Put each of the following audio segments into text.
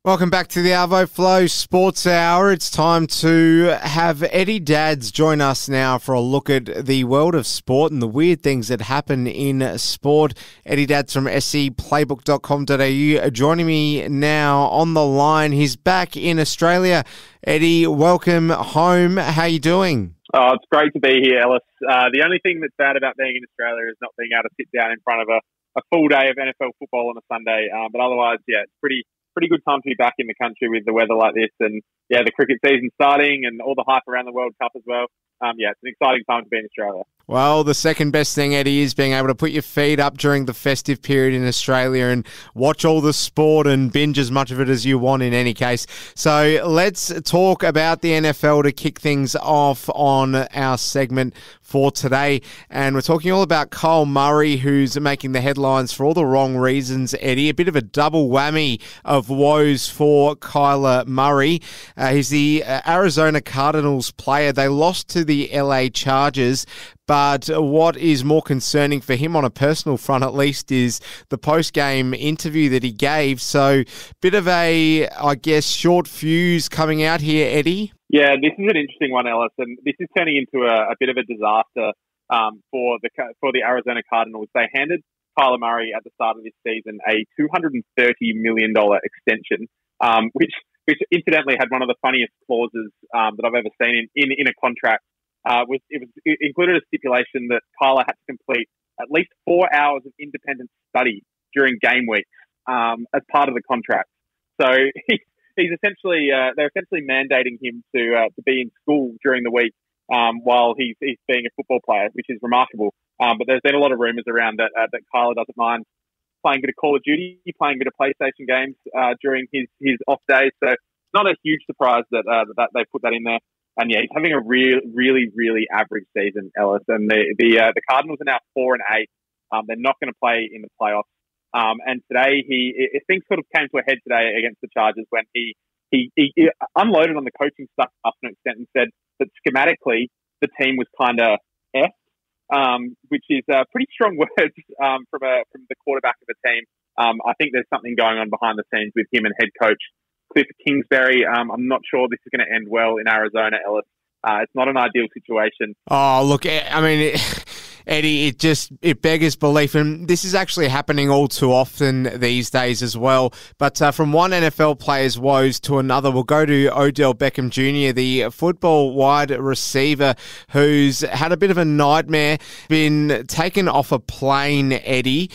Welcome back to the Arvo Flow Sports Hour. It's time to have Eddie Dadds join us now for a look at the world of sport and the weird things that happen in sport. Eddie Dadds from scplaybook.com.au joining me now on the line. He's back in Australia. Eddie, welcome home. How are you doing? Oh, it's great to be here, Ellis. The only thing that's bad about being in Australia is not being able to sit down in front of a full day of NFL football on a Sunday. But otherwise, yeah, it's pretty good time to be back in the country with the weather like this, and yeah, the cricket season starting and all the hype around the World Cup as well. Yeah, it's an exciting time to be in Australia. Well, the second best thing, Eddie, is being able to put your feet up during the festive period in Australia and watch all the sport and binge as much of it as you want in any case. So let's talk about the NFL to kick things off on our segment for today. And we're talking all about Kyle Murray, who's making the headlines for all the wrong reasons, Eddie. A bit of a double whammy of woes for Kyler Murray. He's the Arizona Cardinals player. They lost to the LA Chargers. But what is more concerning for him on a personal front, at least, is the post-game interview that he gave. So, bit of a, I guess, short fuse coming out here, Eddie. Yeah, this is an interesting one, Ellis, and this is turning into a bit of a disaster for the Arizona Cardinals. They handed Kyler Murray at the start of this season a $230 million extension, which incidentally had one of the funniest clauses that I've ever seen in a contract. It included a stipulation that Kyler had to complete at least 4 hours of independent study during game weeks as part of the contract. So they're essentially mandating him to be in school during the week while he's being a football player, which is remarkable. But there's been a lot of rumours around that Kyler doesn't mind playing a bit of Call of Duty, playing a bit of PlayStation games during his off days. So it's not a huge surprise that they put that in there. And yeah, he's having a really average season, Ellis. And the Cardinals are now 4-8. They're not going to play in the playoffs. And today things sort of came to a head today against the Chargers when he unloaded on the coaching stuff up to an extent and said that schematically the team was kind of F, which is pretty strong words from the quarterback of the team. I think there's something going on behind the scenes with him and head coach Cliff Kingsbury. I'm not sure this is going to end well in Arizona, Ellis. It's not an ideal situation. Oh, look, I mean, Eddie, it beggars belief, and this is actually happening all too often these days as well. But from one NFL player's woes to another, we'll go to Odell Beckham Jr., the football wide receiver who's had a bit of a nightmare, been taken off a plane, Eddie,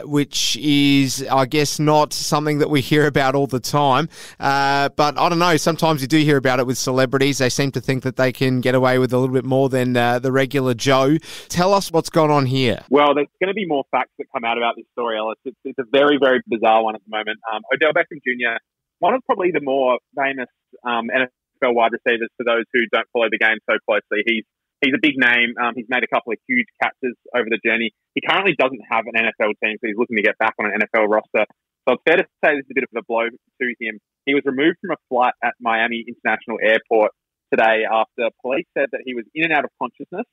which is, I guess, not something that we hear about all the time. But I don't know, sometimes you do hear about it with celebrities. They seem to think that they can get away with a little bit more than the regular Joe. Tell us what's going on here. Well, there's going to be more facts that come out about this story, Ellis. It's a very bizarre one at the moment. Odell Beckham Jr., one of probably the more famous NFL wide receivers for those who don't follow the game so closely. He's a big name. He's made a couple of huge catches over the journey. He currently doesn't have an NFL team, so he's looking to get back on an NFL roster. So it's fair to say this is a bit of a blow to him. He was removed from a flight at Miami International Airport today after police said that he was in and out of consciousness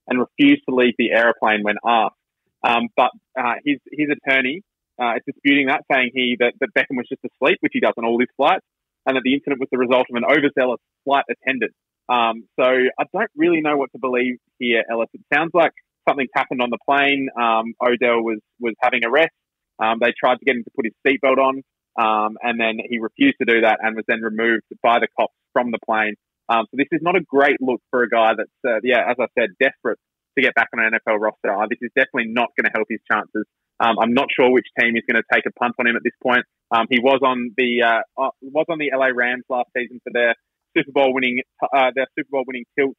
and refused to leave the aeroplane when asked. But his attorney is disputing that, saying that Beckham was just asleep, which he does on all his flights, and that the incident was the result of an overzealous flight attendant. So I don't really know what to believe here, Ellis. It sounds like something's happened on the plane. Odell was having a rest. They tried to get him to put his seatbelt on, and then he refused to do that and was then removed by the cops from the plane. So this is not a great look for a guy that's, as I said, desperate to get back on an NFL roster. This is definitely not going to help his chances. I'm not sure which team is going to take a punt on him at this point. He was on the LA Rams last season for their Super Bowl winning tilt.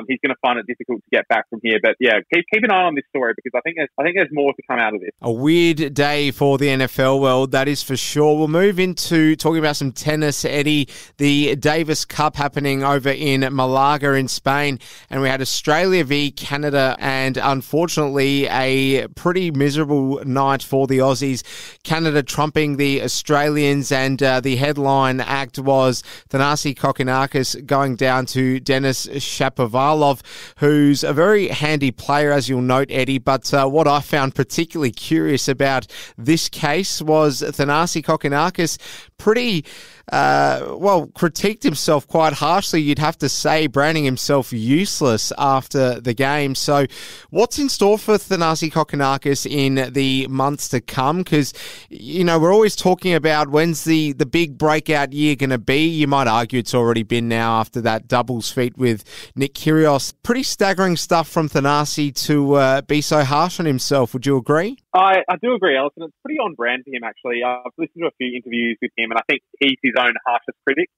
He's going to find it difficult to get back from here. But yeah, keep an eye on this story because I think there's more to come out of this. A weird day for the NFL world, that is for sure. We'll move into talking about some tennis, Eddie. The Davis Cup happening over in Malaga in Spain, and we had Australia v Canada, and unfortunately a pretty miserable night for the Aussies. Canada trumping the Australians, and the headline act was Thanasi Kokkinakis going down to Denis Shapovalov. Shapovalov, who's a very handy player, as you'll note, Eddie. But what I found particularly curious about this case was Thanasi Kokkinakis pretty critiqued himself quite harshly, you'd have to say, branding himself useless after the game. So what's in store for Thanasi Kokkinakis in the months to come? Because, we're always talking about when's the big breakout year going to be. You might argue it's already been now after that doubles feat with Nick Kyrgios. Pretty staggering stuff from Thanasi to be so harsh on himself. Would you agree? I do agree, Alison. It's pretty on brand for him, actually. I've listened to a few interviews with him, and I think he's his own harshest critic.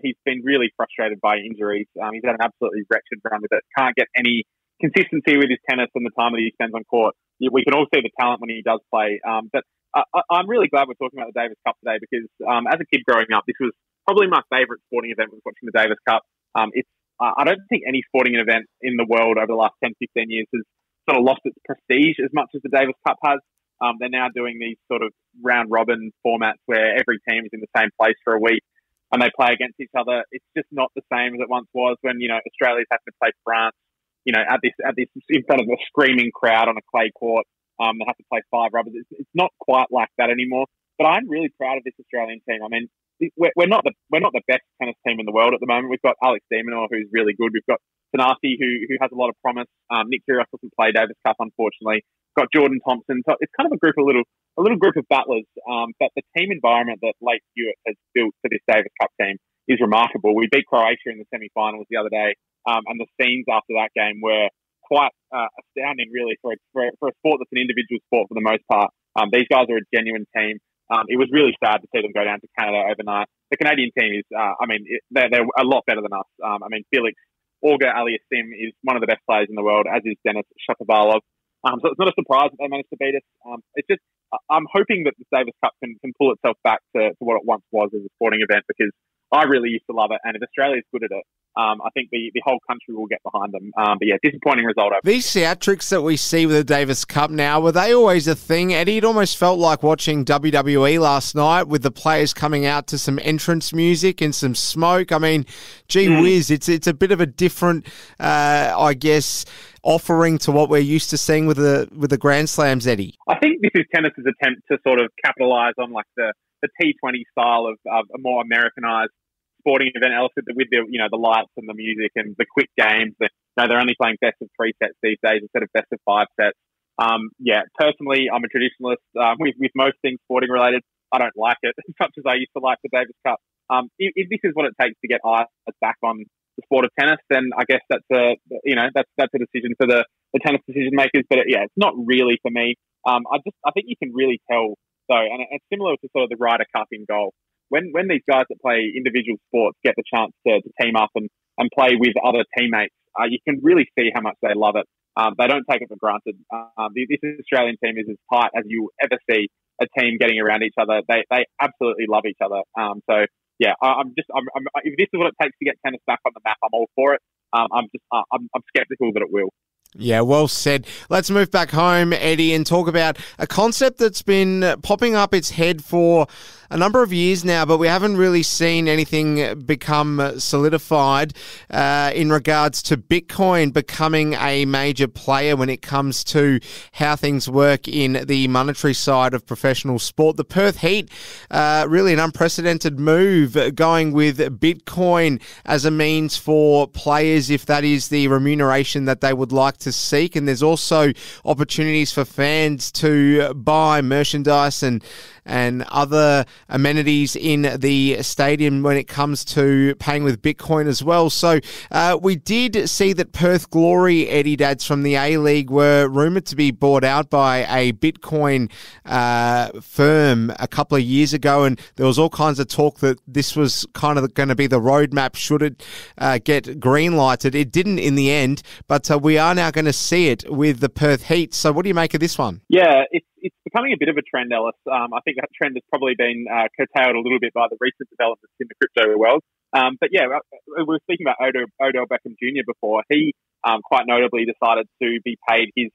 He's been really frustrated by injuries. He's had an absolutely wretched run with it. Can't get any consistency with his tennis and the time that he spends on court. We can all see the talent when he does play. But I'm really glad we're talking about the Davis Cup today because as a kid growing up, this was probably my favourite sporting event was watching the Davis Cup. I don't think any sporting event in the world over the last 10, 15 years has sort of lost its prestige as much as the Davis Cup has. They're now doing these sort of round-robin formats where every team is in the same place for a week and they play against each other. It's just not the same as it once was when, Australia's had to play France, at this in front of a screaming crowd on a clay court. They have to play 5 rubbers. It's not quite like that anymore. But I'm really proud of this Australian team. I mean, we're not the best tennis team in the world at the moment. We've got Alex de Minaur, who's really good. We've got Thanasi, who has a lot of promise. Nick Kyrgios doesn't play Davis Cup, unfortunately. We've got Jordan Thompson. So it's kind of a little group of battlers. But the team environment that Leigh Hewitt has built for this Davis Cup team is remarkable. We beat Croatia in the semi-finals the other day, and the scenes after that game were quite astounding, really, for a sport that's an individual sport for the most part. These guys are a genuine team. It was really sad to see them go down to Canada overnight. The Canadian team is, they're a lot better than us. Felix Auger-Aliassime is one of the best players in the world, as is Denis Shapovalov. So it's not a surprise that they managed to beat us. I'm hoping that the Davis Cup can pull itself back to what it once was as a sporting event because I really used to love it. And if Australia's good at it, I think the whole country will get behind them. Disappointing result. These theatrics that we see with the Davis Cup now, were they always a thing, Eddie? It almost felt like watching WWE last night with the players coming out to some entrance music and some smoke. I mean, gee whiz, it's a bit of a different, offering to what we're used to seeing with the Grand Slams, Eddie. I think this is tennis's attempt to sort of capitalise on like the T20 style of a more Americanised sporting event, with the lights and the music and the quick games. They're only playing best of 3 sets these days instead of best of 5 sets. Personally, I'm a traditionalist with most things sporting related. I don't like it as much as I used to like the Davis Cup. If this is what it takes to get eyes back on the sport of tennis, then I guess that's a decision for the tennis decision makers. But it's not really for me. I think you can really tell though, and it's similar to sort of the Ryder Cup in golf. When these guys that play individual sports get the chance to team up and play with other teammates, you can really see how much they love it. They don't take it for granted. This Australian team is as tight as you ever see a team getting around each other. They absolutely love each other. If this is what it takes to get tennis back on the map, I'm all for it. I'm skeptical that it will. Yeah, well said. Let's move back home, Eddie, and talk about a concept that's been popping up its head for a number of years now, but we haven't really seen anything become solidified in regards to Bitcoin becoming a major player when it comes to how things work in the monetary side of professional sport. The Perth Heat, really an unprecedented move, going with Bitcoin as a means for players if that is the remuneration that they would like to seek. And there's also opportunities for fans to buy merchandise and other amenities in the stadium when it comes to paying with Bitcoin as well. So we did see that Perth Glory, Eddie Dads, from the A-League were rumoured to be bought out by a Bitcoin firm a couple of years ago, and there was all kinds of talk that this was kind of going to be the roadmap should it get green-lighted. It didn't in the end, but we are now going to see it with the Perth Heat. So what do you make of this one? Yeah, it's becoming a bit of a trend, Ellis. I think that trend has probably been curtailed a little bit by the recent developments in the crypto world. We were speaking about Odell Beckham Jr. before. He quite notably decided to be paid his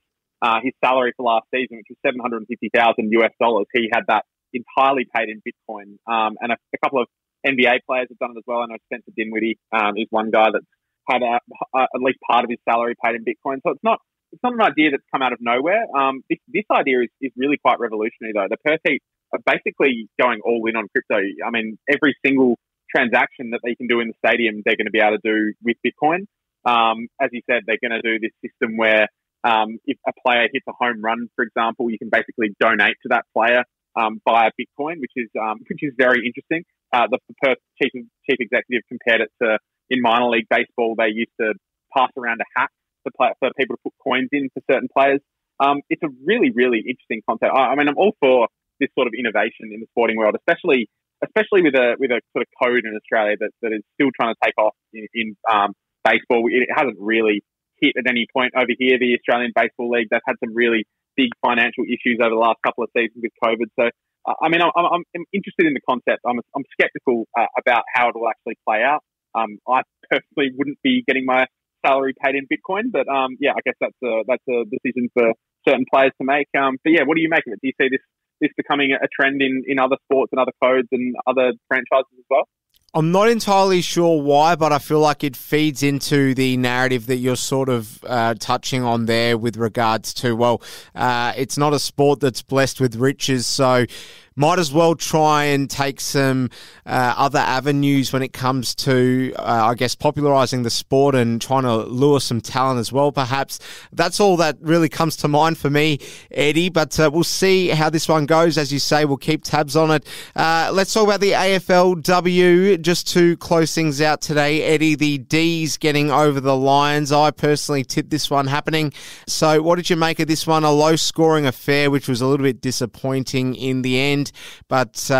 salary for last season, which was $750,000 US. He had that entirely paid in Bitcoin. And a couple of NBA players have done it as well. I know Spencer Dinwiddie is one guy that's had at least part of his salary paid in Bitcoin. So it's not an idea that's come out of nowhere. This idea is really quite revolutionary, though. The Perth Heat are basically going all in on crypto. I mean, every single transaction that they can do in the stadium, they're going to be able to do with Bitcoin. As you said, they're going to do this system where if a player hits a home run, for example, you can basically donate to that player via Bitcoin, which is very interesting. The Perth chief executive compared it to in minor league baseball, they used to pass around a hat for people to put coins in for certain players. It's a really, really interesting concept. I mean, I'm all for this sort of innovation in the sporting world, especially with a sort of code in Australia that is still trying to take off in baseball. It hasn't really hit at any point over here. The Australian Baseball League, they've had some really big financial issues over the last couple of seasons with COVID. So, I mean, I'm interested in the concept. I'm skeptical about how it will actually play out. I personally wouldn't be getting my salary paid in Bitcoin, but yeah, I guess that's a decision for certain players to make. But yeah, what do you make of it? Do you see this becoming a trend in other sports and other codes and other franchises as well? I'm not entirely sure why, but I feel like it feeds into the narrative that you're sort of touching on there with regards to, well, it's not a sport that's blessed with riches, so might as well try and take some other avenues when it comes to, I guess, popularising the sport and trying to lure some talent as well, perhaps. That's all that really comes to mind for me, Eddie, but we'll see how this one goes. As you say, we'll keep tabs on it. Let's talk about the AFLW. Just to close things out today, Eddie, the D's getting over the Lions. I personally tipped this one happening. So what did you make of this one? A low-scoring affair, which was a little bit disappointing in the end. But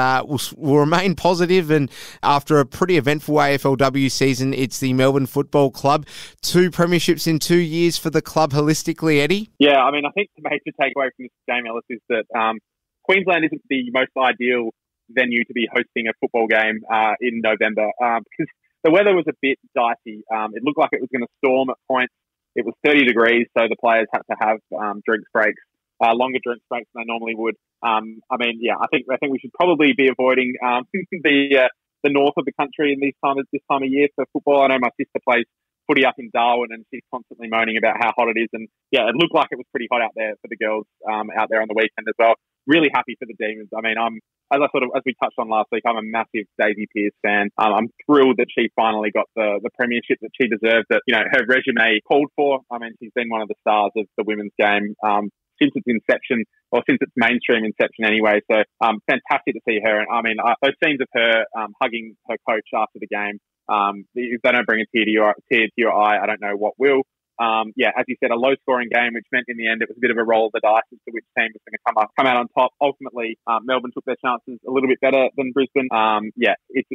we'll remain positive, and after a pretty eventful AFLW season, it's the Melbourne Football Club. 2 premierships in 2 years for the club holistically, Eddie? Yeah, I mean, I think the major takeaway from this game, Ellis, is that Queensland isn't the most ideal venue to be hosting a football game in November because the weather was a bit dicey. It looked like it was going to storm at points. It was 30 degrees, so the players had to have drinks breaks. Longer drinks breaks than they normally would. I mean, yeah, I think we should probably be avoiding the north of the country in this time of year for football. I know my sister plays footy up in Darwin, and she's constantly moaning about how hot it is. And yeah, it looked like it was pretty hot out there for the girls out there on the weekend as well. Really happy for the Demons. I mean, as we touched on last week, I'm a massive Daisy Pearce fan. I'm thrilled that she finally got the premiership that she deserved, that her resume called for. I mean, she's been one of the stars of the women's game since its inception, or since its mainstream inception anyway. So fantastic to see her. And I mean, those scenes of her hugging her coach after the game, if they don't bring a tear to your eye, I don't know what will. Yeah, as you said, a low-scoring game, which meant in the end it was a bit of a roll of the dice as to which team was going to come out on top. Ultimately, Melbourne took their chances a little bit better than Brisbane. Yeah, it's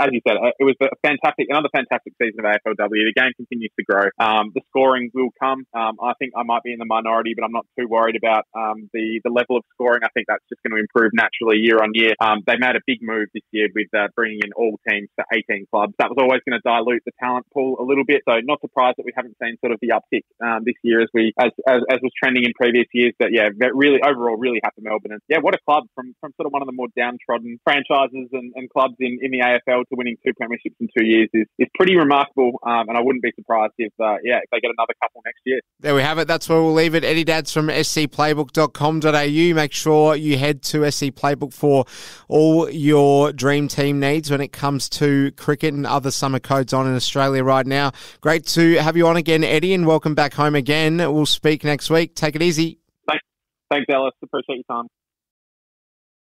as you said, it was another fantastic season of AFLW. The game continues to grow. The scoring will come. I think I might be in the minority, but I'm not too worried about the level of scoring. I think that's just going to improve naturally year on year. They made a big move this year with bringing in all teams to 18 clubs. That was always going to dilute the talent pool a little bit. So not surprised that we haven't seen sort of the uptick this year as was trending in previous years. But yeah, really overall really happy Melbourne. And yeah, what a club from sort of one of the more downtrodden franchises and clubs in the AFL to winning 2 premierships in 2 years is pretty remarkable. And I wouldn't be surprised if they get another couple next year. There we have it. That's where we'll leave it. Eddie Dads from scplaybook.com.au. Make sure you head to SC Playbook for all your dream team needs when it comes to cricket and other summer codes on in Australia right now. Great to have you on again, Eddie, and welcome back home again. We'll speak next week. Take it easy. Thanks, Ellis. Appreciate your time.